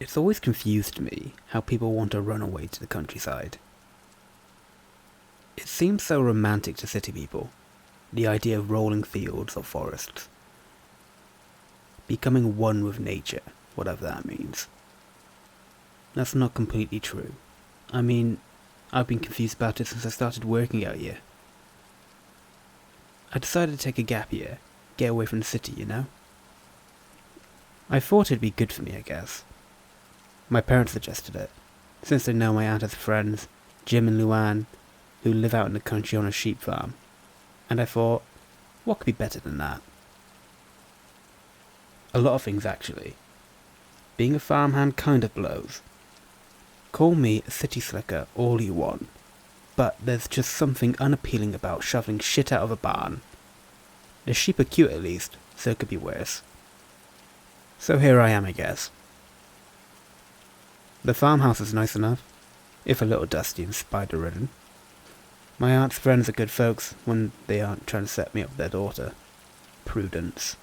It's always confused me how people want to run away to the countryside. It seems so romantic to city people, the idea of rolling fields or forests. Becoming one with nature, whatever that means. That's not completely true. I mean, I've been confused about it since I started working out here. I decided to take a gap year, get away from the city, you know? I thought it'd be good for me, I guess. My parents suggested it, since they know my aunt has friends, Jim and Luann, who live out in the country on a sheep farm. And I thought, what could be better than that? A lot of things, actually. Being a farmhand kind of blows. Call me a city slicker all you want, but there's just something unappealing about shoveling shit out of a barn. The sheep are cute at least, so it could be worse. So here I am, I guess. The farmhouse is nice enough, if a little dusty and spider-ridden. My aunt's friends are good folks when they aren't trying to set me up with their daughter, Prudence.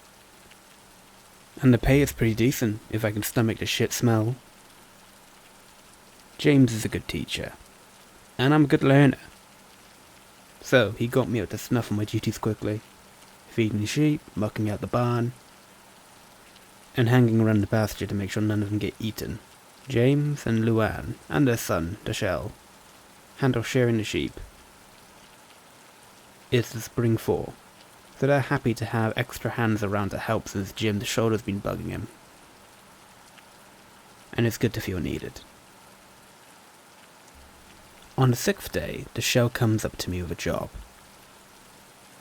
And the pay is pretty decent if I can stomach the shit smell. James is a good teacher, and I'm a good learner. So he got me up to snuff on my duties quickly, feeding the sheep, mucking out the barn, and hanging around the pasture to make sure none of them get eaten. James and Luann, and their son, Dashell, handle shearing the sheep. It's the spring fall, so they're happy to have extra hands around to help since Jim's shoulder's been bugging him. And it's good to feel needed. On the 6th day, Dashell comes up to me with a job.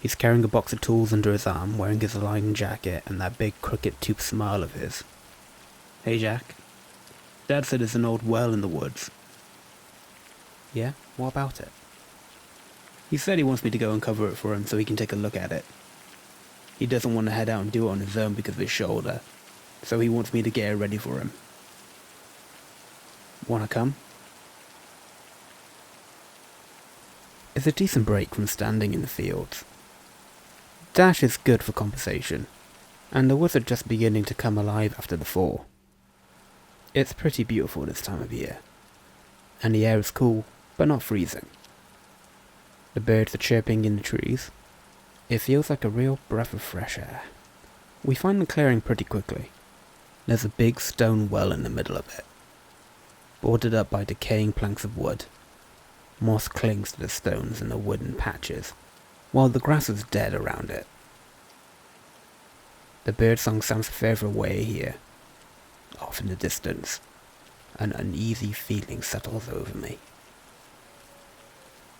He's carrying a box of tools under his arm, wearing his lined jacket and that big crooked tooth smile of his. Hey Jack. Dad said there's an old well in the woods. Yeah? What about it? He said he wants me to go and cover it for him so he can take a look at it. He doesn't want to head out and do it on his own because of his shoulder, so he wants me to get it ready for him. Wanna come? It's a decent break from standing in the fields. Dash is good for conversation, and the woods are just beginning to come alive after the fall. It's pretty beautiful this time of year, and the air is cool, but not freezing. The birds are chirping in the trees. It feels like a real breath of fresh air. We find the clearing pretty quickly. There's a big stone well in the middle of it, bordered up by decaying planks of wood. Moss clings to the stones and the wooden patches, while the grass is dead around it. The birdsong sounds further away here, off in the distance. An uneasy feeling settles over me.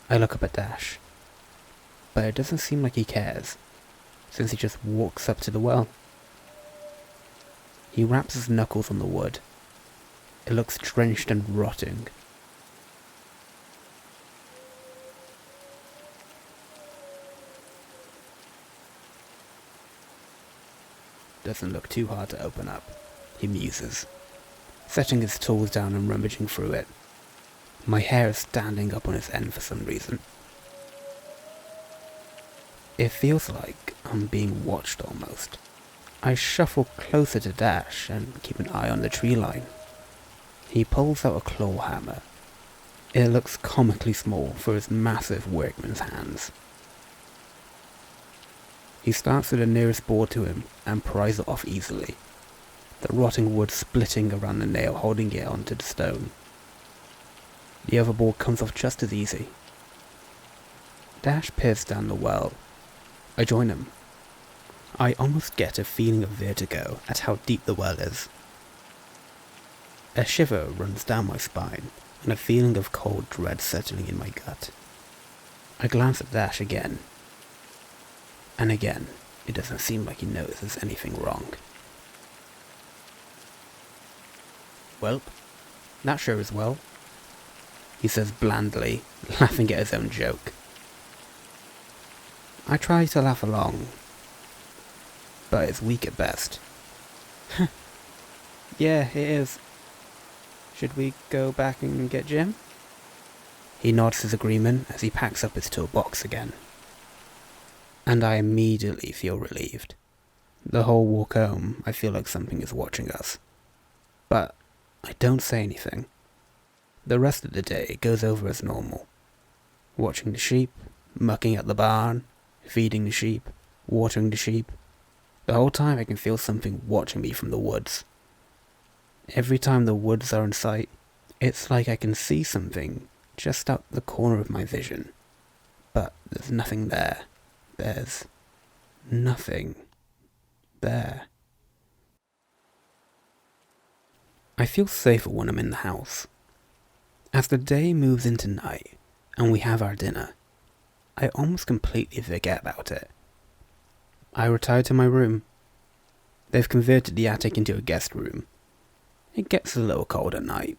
I look up at Dash, but it doesn't seem like he cares, since he just walks up to the well. He raps his knuckles on the wood. It looks drenched and rotting. Doesn't look too hard to open up, he muses, setting his tools down and rummaging through it. My hair is standing up on its end for some reason. It feels like I'm being watched almost. I shuffle closer to Dash and keep an eye on the tree line. He pulls out a claw hammer. It looks comically small for his massive workman's hands. He starts with the nearest board to him and pries it off easily, the rotting wood splitting around the nail holding it onto the stone. The other board comes off just as easy. Dash peers down the well. I join him. I almost get a feeling of vertigo at how deep the well is. A shiver runs down my spine, and a feeling of cold dread settling in my gut. I glance at Dash again. And again, it doesn't seem like he notices anything wrong. Welp, that sure is well, he says blandly, laughing at his own joke. I try to laugh along, but it's weak at best. Yeah, it is. Should we go back and get Jim? He nods his agreement as he packs up his toolbox again. And I immediately feel relieved. The whole walk home, I feel like something is watching us. But I don't say anything. The rest of the day goes over as normal. Watching the sheep, mucking at the barn, feeding the sheep, watering the sheep. The whole time I can feel something watching me from the woods. Every time the woods are in sight, it's like I can see something just out the corner of my vision. But there's nothing there. There's nothing there. I feel safer when I'm in the house. As the day moves into night and we have our dinner, I almost completely forget about it. I retire to my room. They've converted the attic into a guest room. It gets a little cold at night,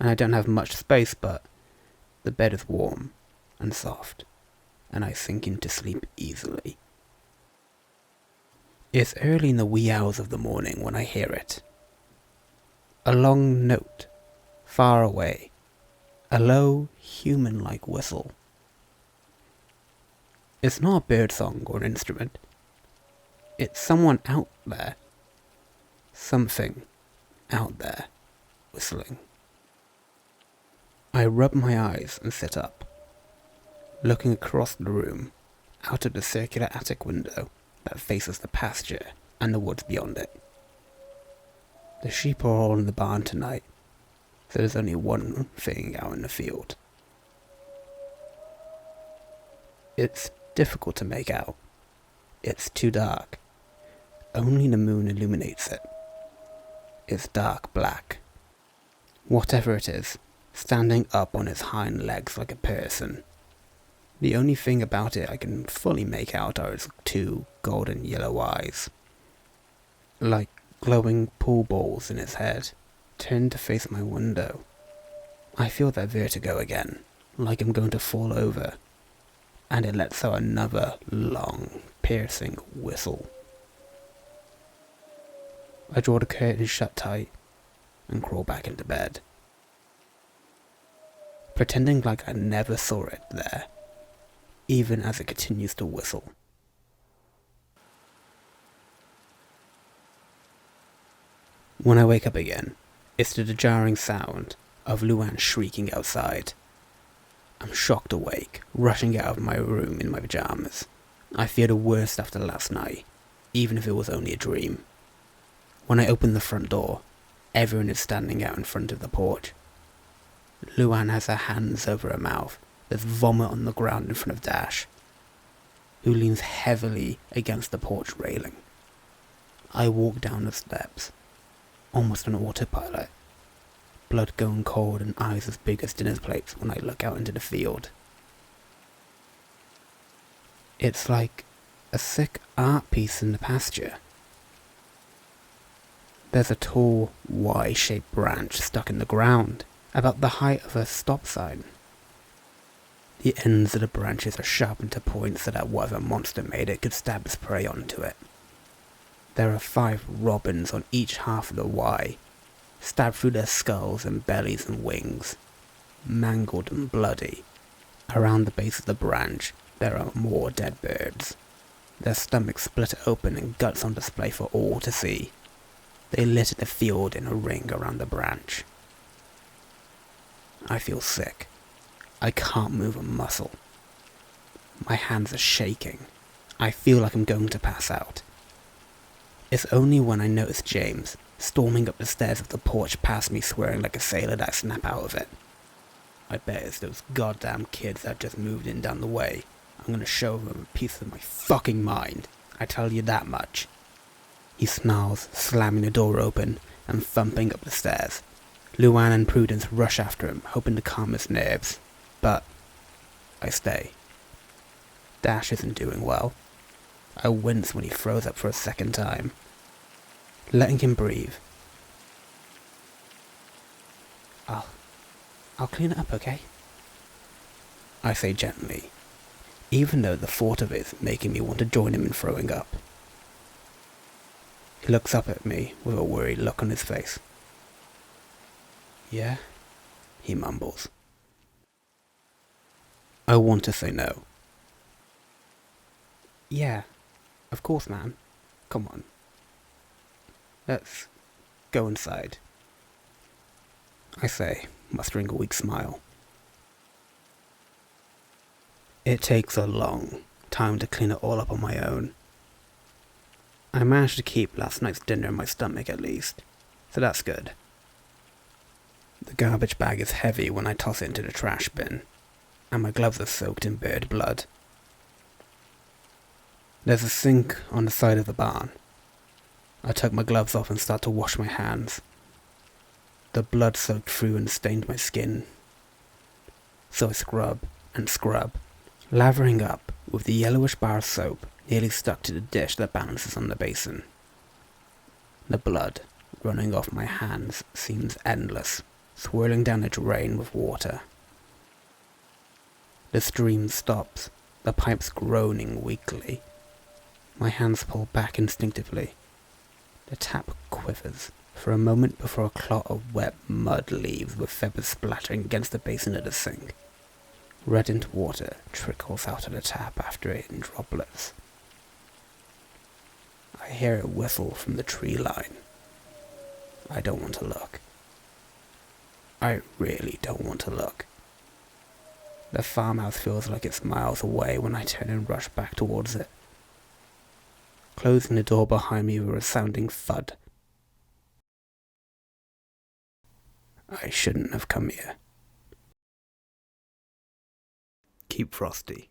and I don't have much space, but the bed is warm and soft, and I sink into sleep easily. It's early in the wee hours of the morning when I hear it. A long note, far away, a low, human-like whistle. It's not a bird song or an instrument. It's someone out there. Something out there, whistling. I rub my eyes and sit up, looking across the room, out of the circular attic window that faces the pasture and the woods beyond it. The sheep are all in the barn tonight, so there's only one thing out in the field. It's difficult to make out. It's too dark. Only the moon illuminates it. It's dark black. Whatever it is, standing up on its hind legs like a person. The only thing about it I can fully make out are its two golden yellow eyes, like glowing pool balls in its head, turned to face my window. I feel that vertigo again, like I'm going to fall over, and it lets out another long, piercing whistle. I draw the curtains shut tight and crawl back into bed, pretending like I never saw it there, even as it continues to whistle. When I wake up again, it's to the jarring sound of Luann shrieking outside. I'm shocked awake, rushing out of my room in my pajamas. I fear the worst after last night, even if it was only a dream. When I open the front door, everyone is standing out in front of the porch. Luann has her hands over her mouth. There's vomit on the ground in front of Dash, who leans heavily against the porch railing. I walk down the steps, almost on autopilot, blood going cold and eyes as big as dinner plates when I look out into the field. It's like a sick art piece in the pasture. There's a tall, Y-shaped branch stuck in the ground, about the height of a stop sign. The ends of the branches are sharpened to points so that whatever monster made it could stab its prey onto it. There are 5 robins on each half of the Y, stabbed through their skulls and bellies and wings, mangled and bloody. Around the base of the branch, there are more dead birds, their stomachs split open and guts on display for all to see. They litter the field in a ring around the branch. I feel sick. I can't move a muscle. My hands are shaking. I feel like I'm going to pass out. It's only when I notice James storming up the stairs of the porch past me swearing like a sailor that I snap out of it. I bet it's those goddamn kids that just moved in down the way. I'm gonna show them a piece of my fucking mind. I tell you that much. He snarls, slamming the door open and thumping up the stairs. Luann and Prudence rush after him, hoping to calm his nerves. But I stay. Dash isn't doing well. I wince when he throws up for a second time. Letting him breathe. I'll clean it up, okay? I say gently, even though the thought of it is making me want to join him in throwing up. He looks up at me with a worried look on his face. Yeah? He mumbles. I want to say no. Yeah, of course, man. Come on. Let's go inside. I say, mustering a weak smile. It takes a long time to clean it all up on my own. I managed to keep last night's dinner in my stomach at least, so that's good. The garbage bag is heavy when I toss it into the trash bin, and my gloves are soaked in bird blood. There's a sink on the side of the barn. I took my gloves off and start to wash my hands. The blood soaked through and stained my skin. So I scrub and scrub, lathering up with the yellowish bar of soap nearly stuck to the dish that balances on the basin. The blood running off my hands seems endless, swirling down a drain with water. The stream stops, the pipes groaning weakly. My hands pull back instinctively. The tap quivers for a moment before a clot of wet mud leaves with feathers splattering against the basin of the sink. Reddened water trickles out of the tap after it in droplets. I hear a whistle from the tree line. I don't want to look. I really don't want to look. The farmhouse feels like it's miles away when I turn and rush back towards it, closing the door behind me with a resounding thud. I shouldn't have come here. Keep Frosty.